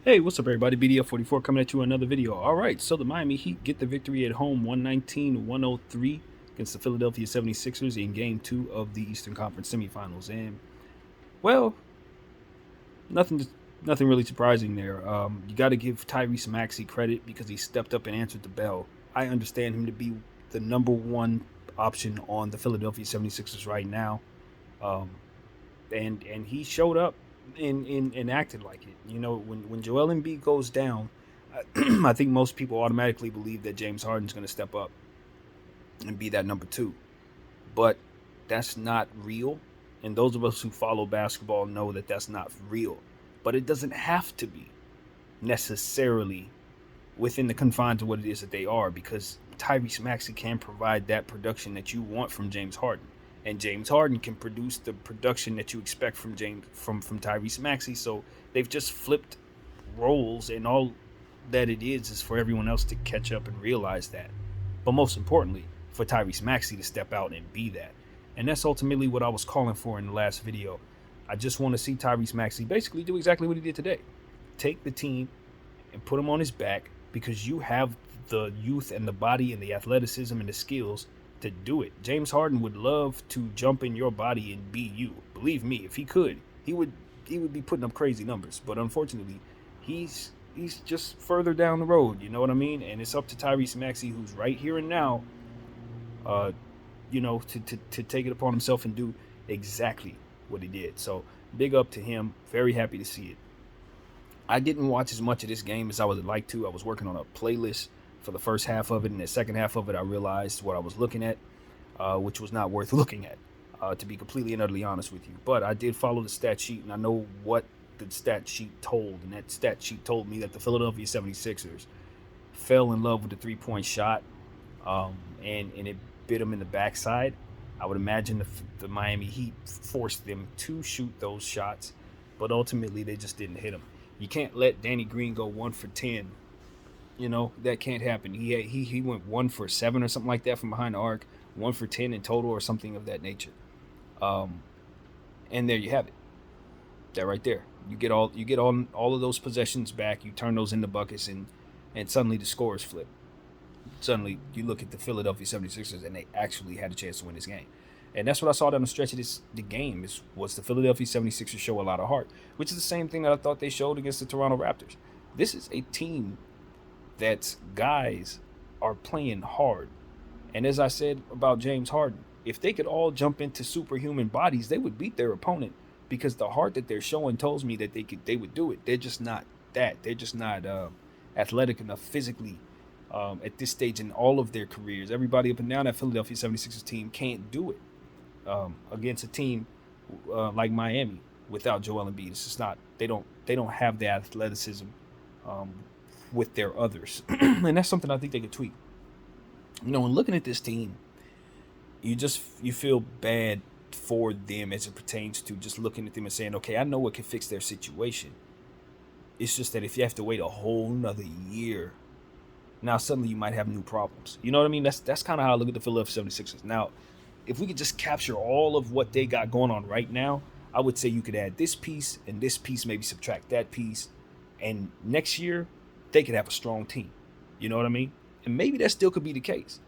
Hey, what's up, everybody? BDF44 coming at you with another video. All right, so the Miami Heat get the victory at home 119-103 against the Philadelphia 76ers in Game 2 of the Eastern Conference semifinals. And, well, nothing nothing really surprising there. You got to give Tyrese Maxey credit because he stepped up and answered the bell. I understand him to be the number one option on the Philadelphia 76ers right now. Um, and he showed up and acted like it. You know, when Joel Embiid goes down, I think most people automatically believe that James Harden's going to step up and be that number two, but that's not real. And those of us who follow basketball know that that's not real. But it doesn't have to be necessarily within the confines of what it is that they are, because Tyrese Maxey can provide that production that you want from James Harden, and James Harden can produce the production that you expect from Tyrese Maxey. So they've just flipped roles, and all that it is for everyone else to catch up and realize that. But most importantly, for Tyrese Maxey to step out and be that. And that's ultimately what I was calling for in the last video. I just want to see Tyrese Maxey basically do exactly what he did today. Take the team and put him on his back, because you have the youth and the body and the athleticism and the skills to do it. James Harden would love to jump in your body and be you. Believe me, if he could, he would be putting up crazy numbers. But unfortunately, he's just further down the road. You know what I mean? And it's up to Tyrese Maxey, who's right here and now, uh, to take it upon himself and do exactly what he did. So big up to him. Very happy to see it. I didn't watch as much of this game as I would like to. I was working on a playlist for the first half of it, and the second half of it, I realized what I was looking at, which was not worth looking at, to be completely and utterly honest with you. But I did follow the stat sheet, and I know what the stat sheet told. And that stat sheet told me that the Philadelphia 76ers fell in love with the three-point shot, and it bit them in the backside. I would imagine the Miami Heat forced them to shoot those shots, but ultimately they just didn't hit them. You can't let Danny Green go 1 for 10. You know that can't happen. He went 1 for 7 or something like that from behind the arc, 1 for 10 in total or something of that nature. Um, and there you have it. That right there. You get all of those possessions back. You turn those into buckets, and suddenly the scores flip. Suddenly you look at the Philadelphia 76ers and they actually had a chance to win this game. And that's what I saw down the stretch of the game was the Philadelphia 76ers show a lot of heart, which is the same thing that I thought they showed against the Toronto Raptors. This is a team that guys are playing hard. And as I said about James Harden, if they could all jump into superhuman bodies, they would beat their opponent, because the heart that they're showing tells me that they would do it. They're just not that. They're just not athletic enough physically, at this stage in all of their careers. Everybody up and down that Philadelphia 76ers team can't do it against a team like Miami without Joel Embiid. It's just not. They don't have the athleticism um, with their others, and that's something I think they could tweak. You know, when looking at this team, you feel bad for them as it pertains to just looking at them and saying, okay, I know what can fix their situation. It's just that if you have to wait a whole nother year, now suddenly you might have new problems. You know what I mean? That's kind of how I look at the Philadelphia 76ers. Now, if we could just capture all of what they got going on right now, I would say you could add this piece and this piece, maybe subtract that piece, and next year they could have a strong team. You know what I mean? And maybe that still could be the case.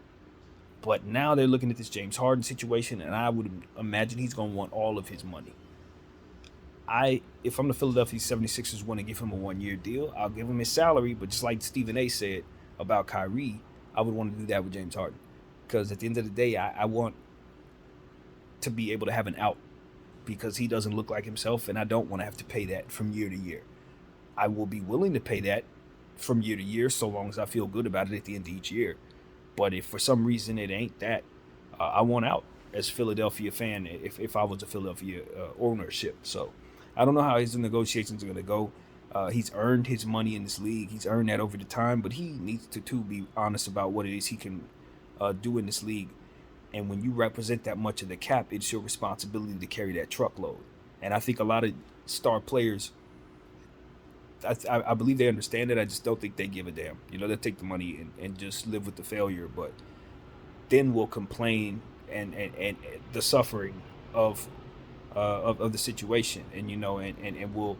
But now they're looking at this James Harden situation, and I would imagine he's going to want all of his money. If I'm the Philadelphia 76ers, want to give him a 1-year deal, I'll give him his salary. But just like Stephen A said about Kyrie, I would want to do that with James Harden, because at the end of the day, I want to be able to have an out, because he doesn't look like himself, and I don't want to have to pay that from year to year. I will be willing to pay that from year to year, so long as I feel good about it at the end of each year. But if for some reason it ain't that, I want out as a Philadelphia fan, if I was a Philadelphia ownership. So I don't know how his negotiations are going to go. He's earned his money in this league. He's earned that over the time, but he needs to too be honest about what it is he can do in this league. And when you represent that much of the cap, it's your responsibility to carry that truckload. And I think a lot of star players, I believe they understand it. I just don't think they give a damn. You know, they take the money and just live with the failure, but then will complain and the suffering of the situation, and will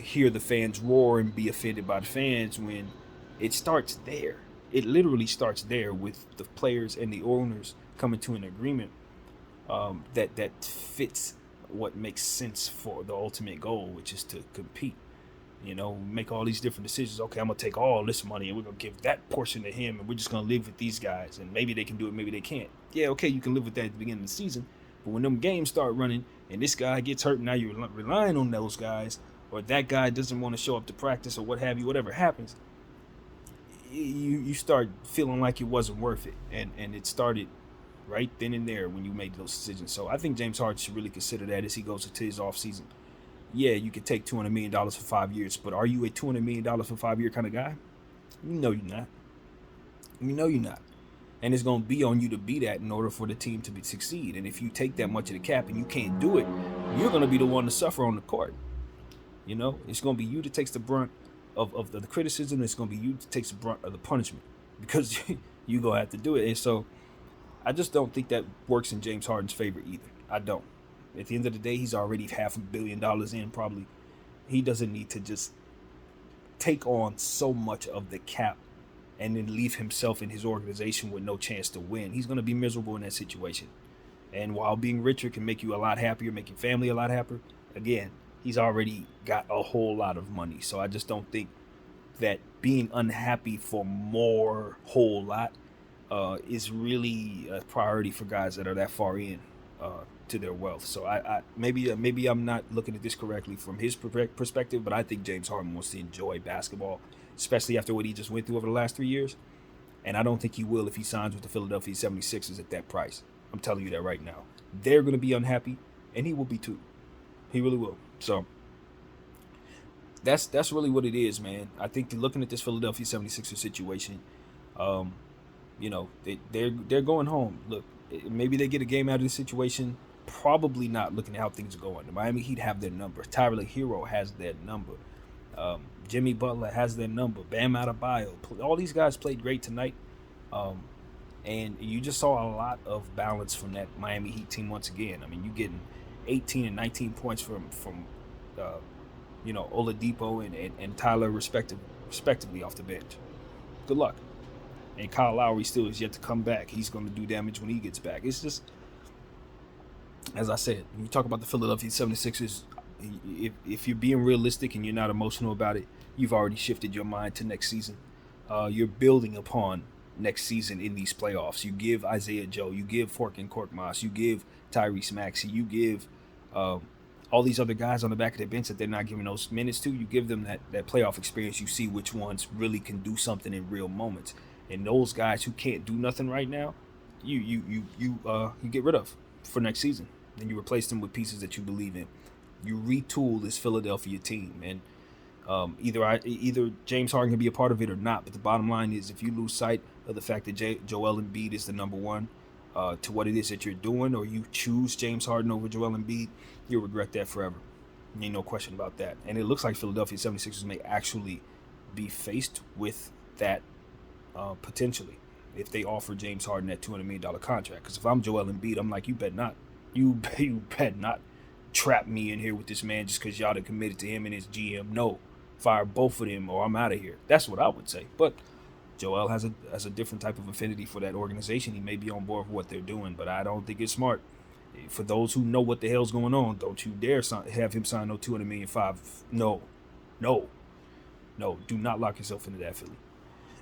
hear the fans roar and be offended by the fans when it starts there. It literally starts there with the players and the owners coming to an agreement that fits what makes sense for the ultimate goal, which is to compete. Make all these different decisions. Okay, I'm gonna take all this money and we're gonna give that portion to him, and we're just gonna live with these guys, and maybe they can do it, maybe they can't. Yeah, okay, you can live with that at the beginning of the season, but when them games start running and this guy gets hurt, and now you're relying on those guys, or that guy doesn't want to show up to practice, or what have you, whatever happens, you start feeling like it wasn't worth it, and it started right then and there when you made those decisions. So I think James Harden should really consider that as he goes into his off season. Yeah, you could take $200 million for 5 years, but are you a $200 million for 5 year kind of guy? You know you're not. You know you're not. And it's going to be on you to be that in order for the team to succeed. And if you take that much of the cap and you can't do it, you're going to be the one to suffer on the court. It's going to be you that takes the brunt of the criticism. It's going to be you that takes the brunt of the punishment, because you're going to have to do it. And so I just don't think that works in James Harden's favor either. I don't. At the end of the day, he's already $500 million in, probably. He doesn't need to just take on so much of the cap and then leave himself and his organization with no chance to win. He's going to be miserable in that situation. And while being richer can make you a lot happier, make your family a lot happier, again, he's already got a whole lot of money. So I just don't think that being unhappy for more whole lot is really a priority for guys that are that far in to their wealth. So I maybe I'm not looking at this correctly from his perspective, but I think James Harden wants to enjoy basketball, especially after what he just went through over the last 3 years. And I don't think he will if he signs with the Philadelphia 76ers at that price. I'm telling you that right now. They're going to be unhappy, and he will be too. He really will. So that's really what it is, man. I think looking at this Philadelphia 76ers situation, they're going home. Look, maybe they get a game out of this situation. Probably not, looking at how things are going. The Miami Heat have their number. Tyler Hero has their number. Jimmy Butler has their number. Bam Adebayo. All these guys played great tonight. And you just saw a lot of balance from that Miami Heat team once again. I mean, you're getting 18 and 19 points from Oladipo and Tyler respectively off the bench. Good luck. And Kyle Lowry still is yet to come back. He's going to do damage when he gets back. It's just, as I said, when you talk about the Philadelphia 76ers, if you're being realistic and you're not emotional about it, you've already shifted your mind to next season. You're building upon next season in these playoffs. You give Isaiah Joe, you give Furkan Korkmaz, you give Tyrese Maxey, you give all these other guys on the back of the bench that they're not giving those minutes to. You give them that playoff experience. You see which ones really can do something in real moments. And those guys who can't do nothing right now, you get rid of for next season. And you replace them with pieces that you believe in. You retool this Philadelphia team, and either James Harden can be a part of it or not. But the bottom line is, if you lose sight of the fact that Joel Embiid is the number one to what it is that you're doing, or you choose James Harden over Joel Embiid, you'll regret that forever. Ain't no question about that. And it looks like Philadelphia 76ers may actually be faced with that potentially if they offer James Harden that $200 million contract. Because if I'm Joel Embiid, I'm like, you bet not. You bet not trap me in here with this man just because y'all have committed to him and his GM. No, fire both of them or I'm out of here. That's what I would say. But Joel has a different type of affinity for that organization. He may be on board with what they're doing, but I don't think it's smart. For those who know what the hell's going on, don't you dare have him sign no $200 million. No. Do not lock yourself into that, Philly.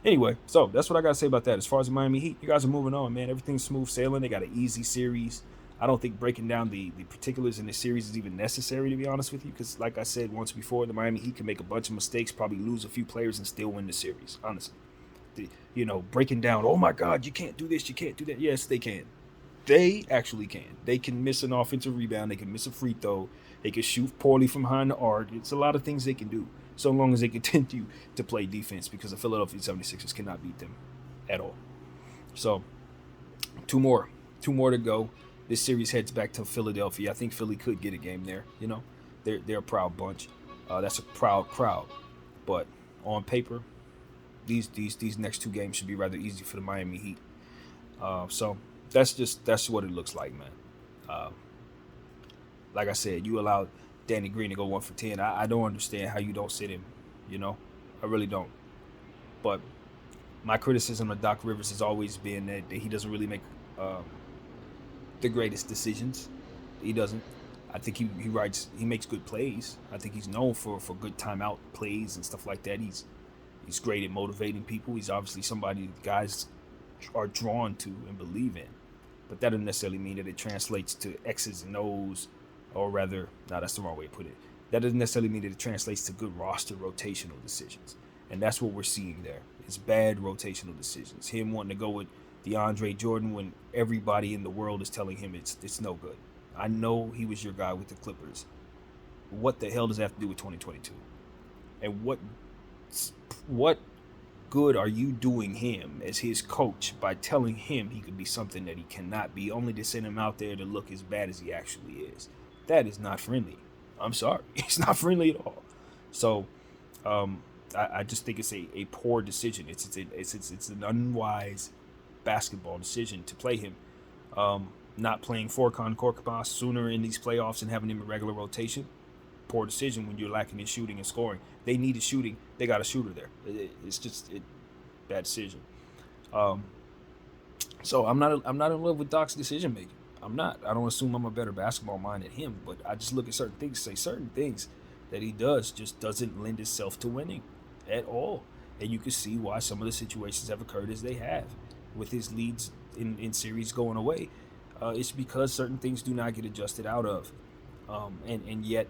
Anyway, so that's what I got to say about that. As far as the Miami Heat, you guys are moving on, man. Everything's smooth sailing. They got an easy series. I don't think breaking down the particulars in this series is even necessary, to be honest with you, because like I said once before, the Miami Heat can make a bunch of mistakes, probably lose a few players, and still win the series, honestly. Breaking down, oh my God, you can't do this, you can't do that. Yes, they can. They actually can. They can miss an offensive rebound. They can miss a free throw. They can shoot poorly from behind the arc. It's a lot of things they can do, so long as they continue to play defense, because the Philadelphia 76ers cannot beat them at all. So, two more to go. This series heads back to Philadelphia. I think Philly could get a game there. They're a proud bunch. That's a proud crowd. But on paper, these next two games should be rather easy for the Miami Heat. So that's what it looks like, man. Like I said, you allowed Danny Green to go 1 for 10. I don't understand how you don't sit him. I really don't. But my criticism of Doc Rivers has always been that he doesn't really make the greatest decisions. He doesn't. I think he makes good plays. I think he's known for good timeout plays and stuff like that. He's great at motivating people. He's obviously somebody guys are drawn to and believe in. But that doesn't necessarily mean that it translates to X's and O's, or rather, no, that's the wrong way to put it. That doesn't necessarily mean that it translates to good roster rotational decisions. And that's what we're seeing there. It's bad rotational decisions. Him wanting to go with DeAndre Jordan when everybody in the world is telling him it's no good. I know he was your guy with the Clippers. What the hell does that have to do with 2022? And what good are you doing him as his coach by telling him he could be something that he cannot be, only to send him out there to look as bad as he actually is? That is not friendly. I'm sorry. It's not friendly at all. So I just think it's a poor decision. It's an unwise basketball decision to play him. Not playing Furkan Korkmaz sooner in these playoffs and having him in regular rotation. Poor decision when you're lacking in shooting and scoring. They needed shooting. They got a shooter there. It's just bad decision. So I'm not in love with Doc's decision making. I'm not. I don't assume I'm a better basketball mind than him, but I just look at certain things, say certain things that he does just doesn't lend itself to winning at all. And you can see why some of the situations have occurred as they have with his leads in series going away. It's because certain things do not get adjusted out of. And yet,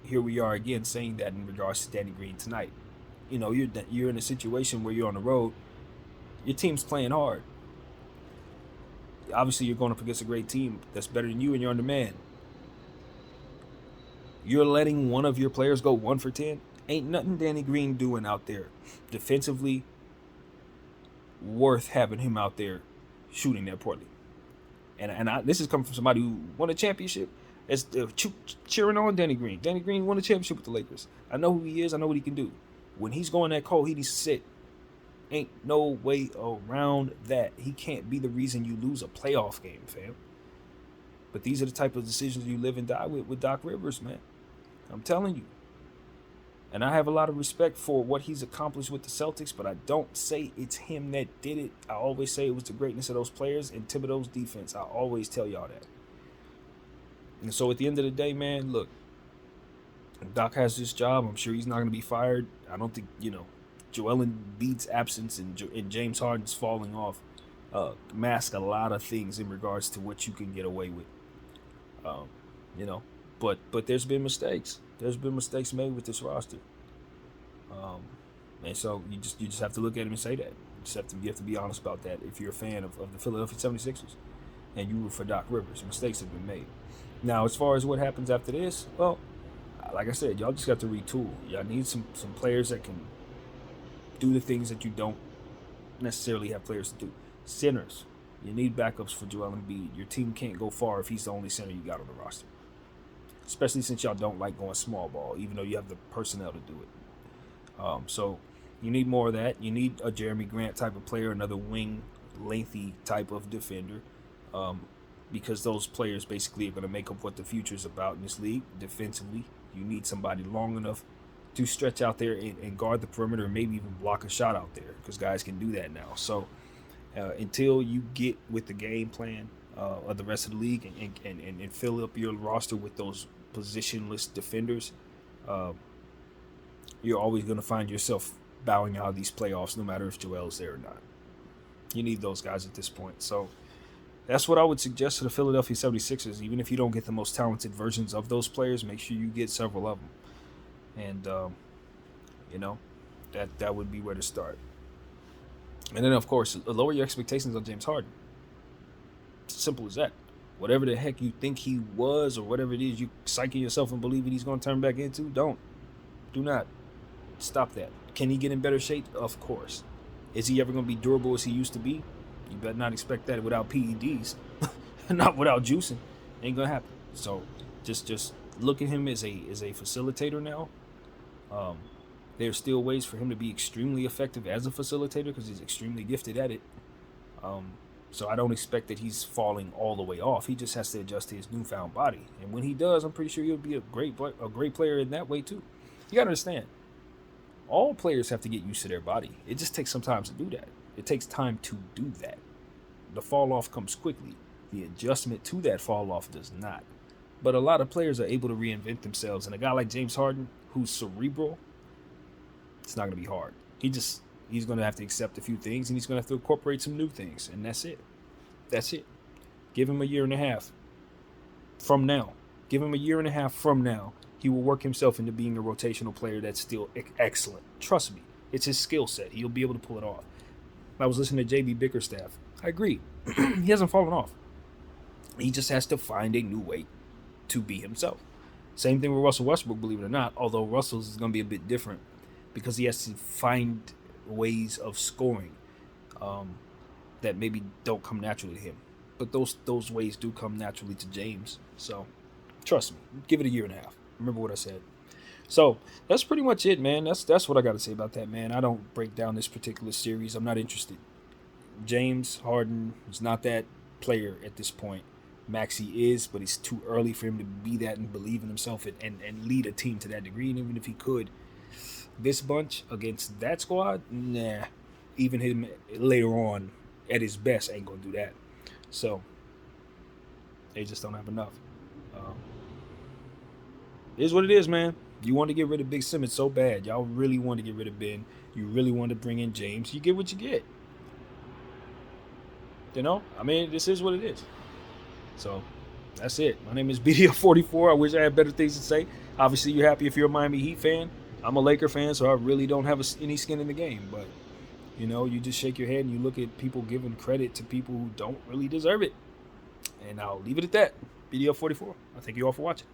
here we are again saying that in regards to Danny Green tonight. You're in a situation where you're on the road. Your team's playing hard. Obviously, you're going up against a great team that's better than you, and you're undermanned. You're letting one of your players go 1 for 10. Ain't nothing Danny Green doing out there defensively worth having him out there shooting that poorly. And this is coming from somebody who won a championship. As cheering on Danny Green. Danny Green won a championship with the Lakers. I know who he is. I know what he can do. When he's going that cold, he needs to sit. Ain't no way around that. He can't be the reason you lose a playoff game, fam. But these are the type of decisions you live and die with Doc Rivers, man. I'm telling you. And I have a lot of respect for what he's accomplished with the Celtics, but I don't say it's him that did it. I always say it was the greatness of those players and Thibodeau's defense. I always tell y'all that. And so at the end of the day, man, look, Doc has this job. I'm sure he's not going to be fired. I don't think, Joel Embiid's absence and James Harden's falling off mask a lot of things in regards to what you can get away with. But there's been mistakes. There's been mistakes made with this roster. And so you just have to look at him and say that. You have to be honest about that if you're a fan of the Philadelphia 76ers and you root for Doc Rivers. Mistakes have been made. Now, as far as what happens after this, well, like I said, y'all just got to retool. Y'all need some players that can do the things that you don't necessarily have players to do. Centers. You need backups for Joel Embiid. Your team can't go far if he's the only center you got on the roster. Especially since y'all don't like going small ball, even though you have the personnel to do it. So you need more of that. You need a Jeremy Grant type of player, another wing, lengthy type of defender. Because those players basically are going to make up what the future is about in this league. Defensively, you need somebody long enough to stretch out there and guard the perimeter, and maybe even block a shot out there, because guys can do that now. So until you get with the game plan of the rest of the league and fill up your roster with those positionless defenders, you're always going to find yourself bowing out of these playoffs, no matter if Joel's there or not. You need those guys at this point. So that's what I would suggest to the Philadelphia 76ers. Even if you don't get the most talented versions of those players, make sure you get several of them. And, that would be where to start. And then, of course, lower your expectations on James Harden. Simple as that. Whatever the heck you think he was, or whatever it is you psyching yourself and believing he's going to turn back into, do not. Stop that. Can he get in better shape? Of course. Is he ever going to be durable as he used to be? You better not expect that without PEDs. Not without juicing. Ain't going to happen. So just look at him as a facilitator now. There's still ways for him to be extremely effective as a facilitator because he's extremely gifted at it. So I don't expect that he's falling all the way off. He just has to adjust to his newfound body. And when he does, I'm pretty sure he'll be a great player in that way too. You gotta understand, all players have to get used to their body. It just takes some time to do that. It takes time to do that. The fall off comes quickly. The adjustment to that fall off does not. But a lot of players are able to reinvent themselves. And a guy like James Harden, who's cerebral, it's not going to be hard. He's going to have to accept a few things, and he's going to have to incorporate some new things. And that's it. That's it. Give him a year and a half from now. Give him a year and a half from now. He will work himself into being a rotational player that's still excellent. Trust me. It's his skill set. He'll be able to pull it off. I was listening to JB Bickerstaff. I agree. He hasn't fallen off. He just has to find a new way to be himself. Same thing with Russell Westbrook, believe it or not, although Russell's is going to be a bit different because he has to find ways of scoring that maybe don't come naturally to him. But those ways do come naturally to James. So trust me, give it a year and a half. Remember what I said. So that's pretty much it, man. That's what I got to say about that, man. I don't break down this particular series. I'm not interested. James Harden is not that player at this point. Maxey is, but it's too early for him to be that and believe in himself and lead a team to that degree. And even if he could, this bunch against that squad, nah. Even him later on at his best ain't going to do that. So they just don't have enough. It is what it is, man. You want to get rid of Big Simmons so bad. Y'all really want to get rid of Ben. You really want to bring in James. You get what you get. You know? I mean, this is what it is. So that's it. My name is BDO44. I wish I had better things to say. Obviously, you're happy if you're a Miami Heat fan. I'm a Laker fan, so I really don't have any skin in the game. But, you know, you just shake your head and you look at people giving credit to people who don't really deserve it. And I'll leave it at that. BDO44. I thank you all for watching.